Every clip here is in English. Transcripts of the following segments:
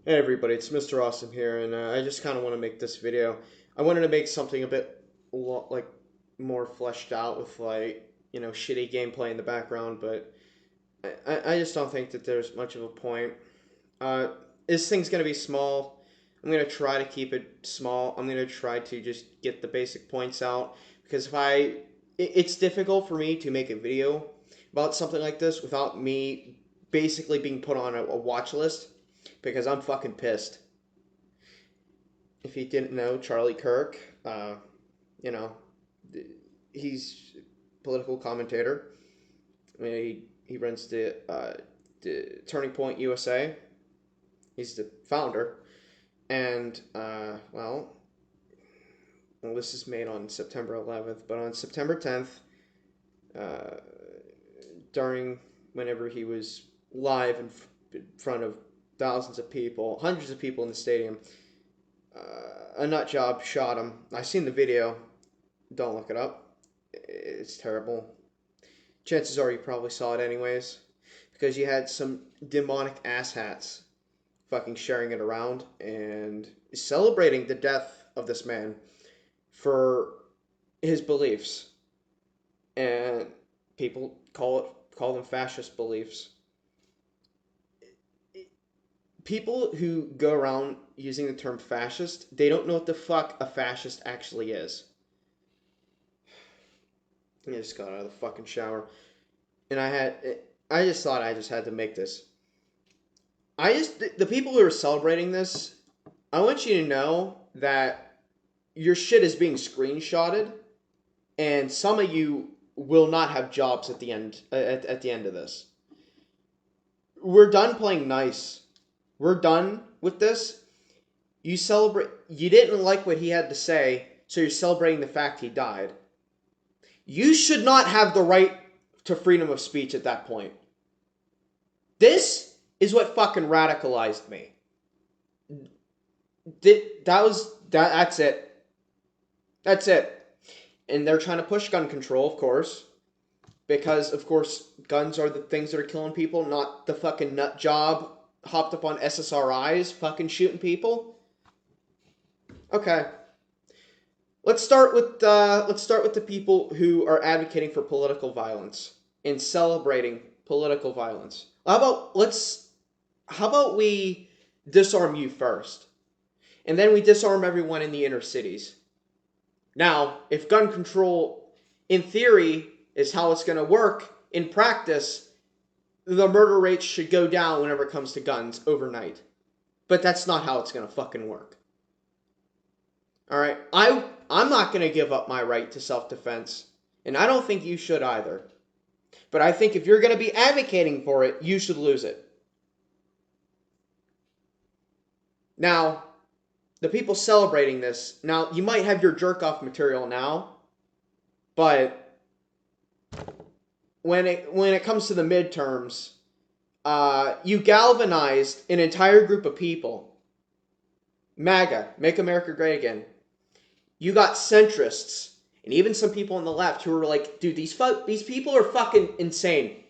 Hey everybody, it's Mr. Awesome here, and I just kind of want to make this video. I wanted to make something a bit like more fleshed out with shitty gameplay in the background, but I just don't think that there's much of a point. Uh, this thing's gonna be small. I'm gonna try to keep it small. I'm gonna try to just get the basic points out because it's difficult for me to make a video about something like this without me basically being put on a watch list because I'm fucking pissed. If you didn't know, Charlie Kirk, you know, he's a political commentator. I mean, he runs the Turning Point USA. He's the founder, and this is made on September 11th, but on September 10th, uh, during whenever he was live in front of thousands of people, hundreds of people in the stadium, a nut job shot him. I seen the video. Don't look it up. It's terrible. Chances are you probably saw it anyways, because you had some demonic asshats fucking sharing it around and celebrating the death of this man for his beliefs, and people call them fascist beliefs. People who go around using the term fascist, they don't know what the fuck a fascist actually is. I just got out of the fucking shower, and I just thought I just had to make this. The people who are celebrating this, I want you to know that your shit is being screenshotted, and some of you will not have jobs at the end at the end of this. We're done playing nice. We're done with this. You didn't like what he had to say, so you're celebrating the fact he died. You should not have the right to freedom of speech at that point. This is what fucking radicalized me. That's it. That's it. And they're trying to push gun control, of course, because of course guns are the things that are killing people, not the fucking nut job hopped up on SSRIs fucking shooting people. Okay. Let's start with the people who are advocating for political violence and celebrating political violence. How about we disarm you first, and then we disarm everyone in the inner cities. Now, if gun control, in theory, is how it's going to work, in practice, the murder rates should go down whenever it comes to guns overnight. But that's not how it's going to fucking work. Alright? I'm not going to give up my right to self-defense. And I don't think you should either. But I think if you're going to be advocating for it, you should lose it. Now, the people celebrating this, now, you might have your jerk-off material now, but when it comes to the midterms, you galvanized an entire group of people. MAGA, Make America Great Again. You got centrists, and even some people on the left who were like, dude, these people are fucking insane.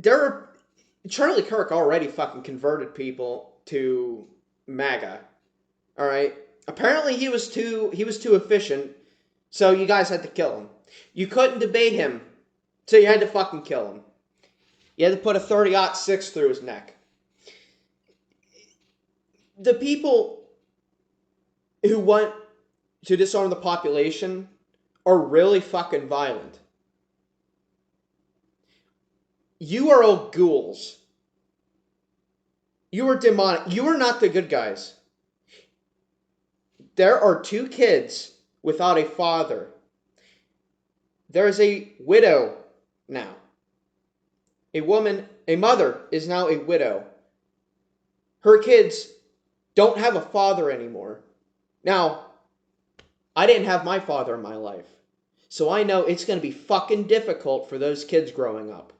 Charlie Kirk already fucking converted people to MAGA. Alright? Apparently he was too efficient, so you guys had to kill him. You couldn't debate him, so you had to fucking kill him. You had to put a 30-06 through his neck. The people who want to disarm the population are really fucking violent. You are all ghouls. You are demonic. You are not the good guys. There are 2 kids without a father. There is a widow now. A mother is now a widow. Her kids don't have a father anymore. Now, I didn't have my father in my life, so I know it's going to be fucking difficult for those kids growing up.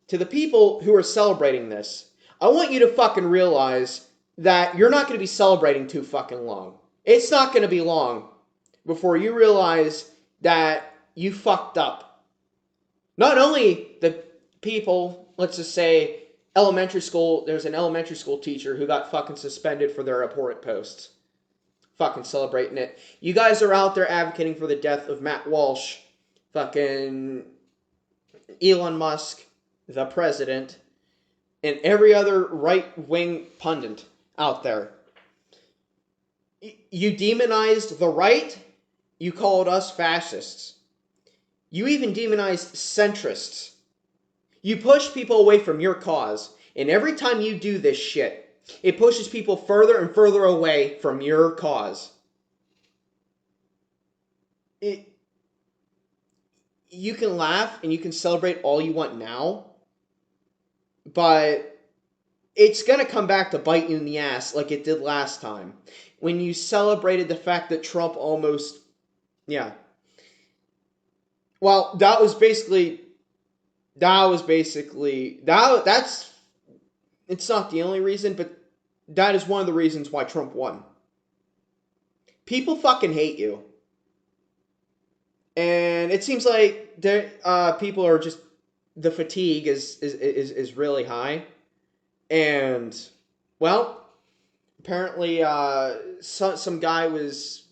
To the people who are celebrating this, I want you to fucking realize that you're not going to be celebrating too fucking long. It's not going to be long before you realize that you fucked up. Not only the people, let's just say, elementary school, there's an elementary school teacher who got fucking suspended for their abhorrent posts. Fucking celebrating it. You guys are out there advocating for the death of Matt Walsh, fucking Elon Musk, the president, and every other right-wing pundit out there. You demonized the right. You called us fascists. You even demonized centrists. You push people away from your cause. And every time you do this shit, it pushes people further and further away from your cause. You can laugh and you can celebrate all you want now, but it's going to come back to bite you in the ass like it did last time. When you celebrated the fact that Trump almost... Yeah. Well, that's... It's not the only reason, but that is one of the reasons why Trump won. People fucking hate you. And it seems like people are just... The fatigue is really high. And, well, apparently some guy was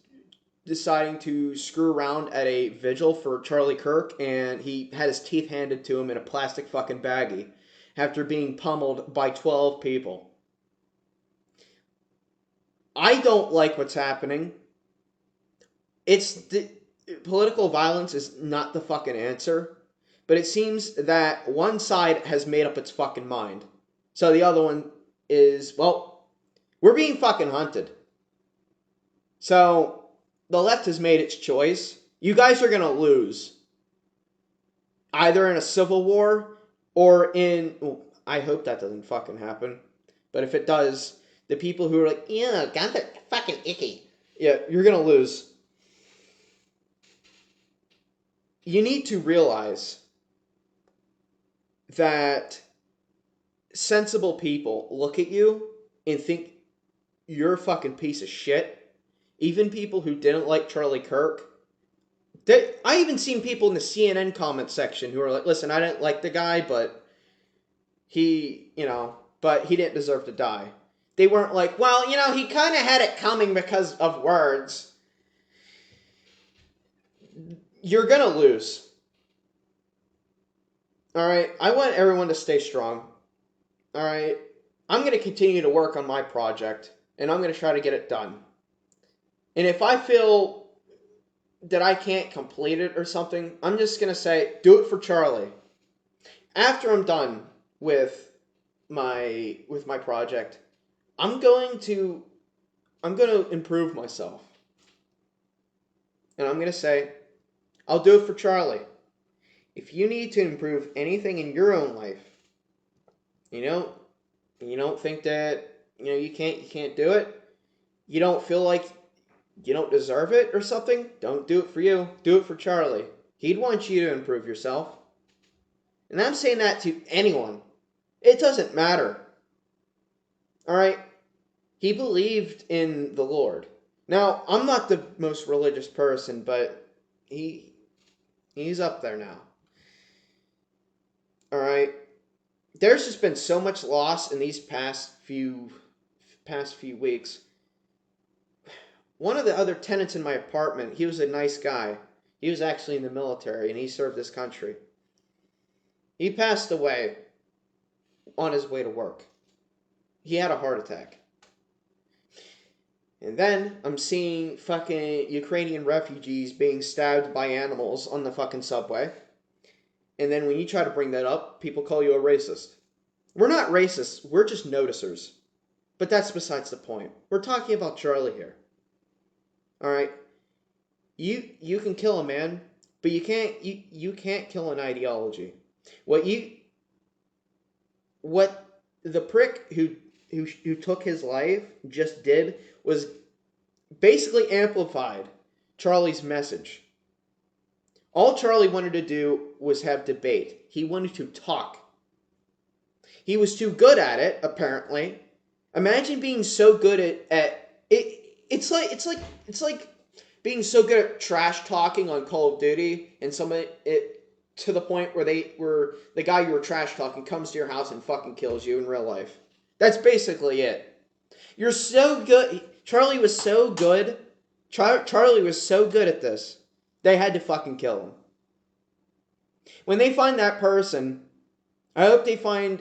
deciding to screw around at a vigil for Charlie Kirk, and he had his teeth handed to him in a plastic fucking baggie after being pummeled by 12 people. I don't like what's happening. Political violence is not the fucking answer, but it seems that one side has made up its fucking mind. So the other one is, well, we're being fucking hunted. So the left has made its choice. You guys are going to lose. Either in a civil war or in... Well, I hope that doesn't fucking happen. But if it does, the people who are like, yeah, guns are fucking icky. Yeah, you're going to lose. You need to realize that sensible people look at you and think you're a fucking piece of shit. Even people who didn't like Charlie Kirk. I even seen people in the CNN comment section who are like, listen, I didn't like the guy, but he didn't deserve to die. They weren't like, well, he kind of had it coming because of words. You're gonna lose. Alright? I want everyone to stay strong. Alright? I'm going to continue to work on my project, and I'm going to try to get it done. And if I feel that I can't complete it or something, I'm just going to say, do it for Charlie. After I'm done with my project, I'm going to improve myself. And I'm going to say, I'll do it for Charlie. If you need to improve anything in your own life, you don't think that, you can't do it, you don't feel like you don't deserve it or something, don't do it for you. Do it for Charlie. He'd want you to improve yourself. And I'm saying that to anyone. It doesn't matter. Alright? He believed in the Lord. Now, I'm not the most religious person, but he's up there now. Alright? There's just been so much loss in these past few weeks. One of the other tenants in my apartment, he was a nice guy. He was actually in the military, and he served this country. He passed away on his way to work. He had a heart attack. And then I'm seeing fucking Ukrainian refugees being stabbed by animals on the fucking subway. And then when you try to bring that up, people call you a racist. We're not racists, we're just noticers. But that's besides the point. We're talking about Charlie here. Alright? You can kill a man, but you can't kill an ideology. What the prick who took his life just did was basically amplified Charlie's message. All Charlie wanted to do was have debate. He wanted to talk. He was too good at it, apparently. Imagine being so good at it. It's like being so good at trash talking on Call of Duty, and to the point where the guy you were trash talking comes to your house and fucking kills you in real life. That's basically it. You're so good. Charlie was so good. Charlie was so good at this. They had to fucking kill him. When they find that person, I hope they find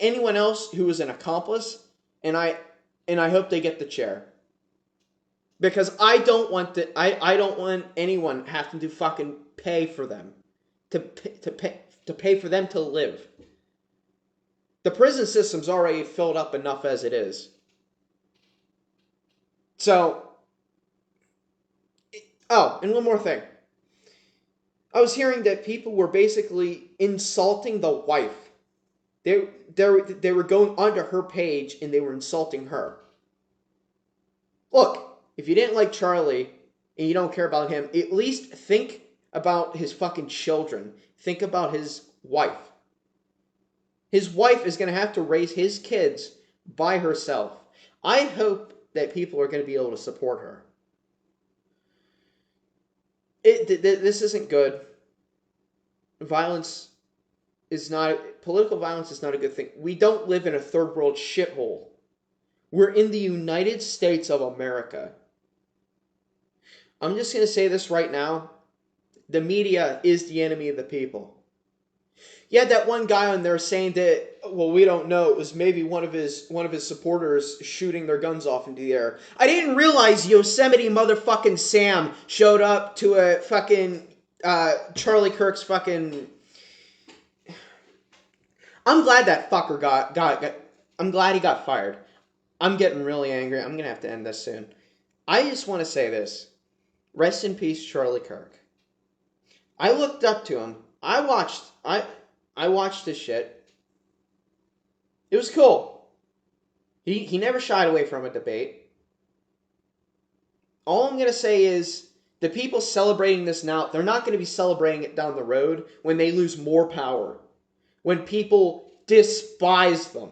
anyone else who was an accomplice, and I hope they get the chair. Because I don't want anyone having to fucking pay for them to pay for them to live. The prison system's already filled up enough as it is. So, and one more thing. I was hearing that people were basically insulting the wife. They were going onto her page and they were insulting her. Look, if you didn't like Charlie and you don't care about him, at least think about his fucking children. Think about his wife. His wife is going to have to raise his kids by herself. I hope that people are going to be able to support her. This isn't good. Political violence is not a good thing. We don't live in a third world shithole. We're in the United States of America. I'm just going to say this right now. The media is the enemy of the people. You had that one guy on there saying that, well, we don't know. It was maybe one of his supporters shooting their guns off into the air. I didn't realize Yosemite motherfucking Sam showed up to a fucking Charlie Kirk's fucking. I'm glad that fucker got. I'm glad he got fired. I'm getting really angry. I'm gonna have to end this soon. I just want to say this. Rest in peace, Charlie Kirk. I looked up to him. I watched his shit. It was cool. He never shied away from a debate. All I'm going to say is the people celebrating this now, they're not going to be celebrating it down the road when they lose more power. When people despise them.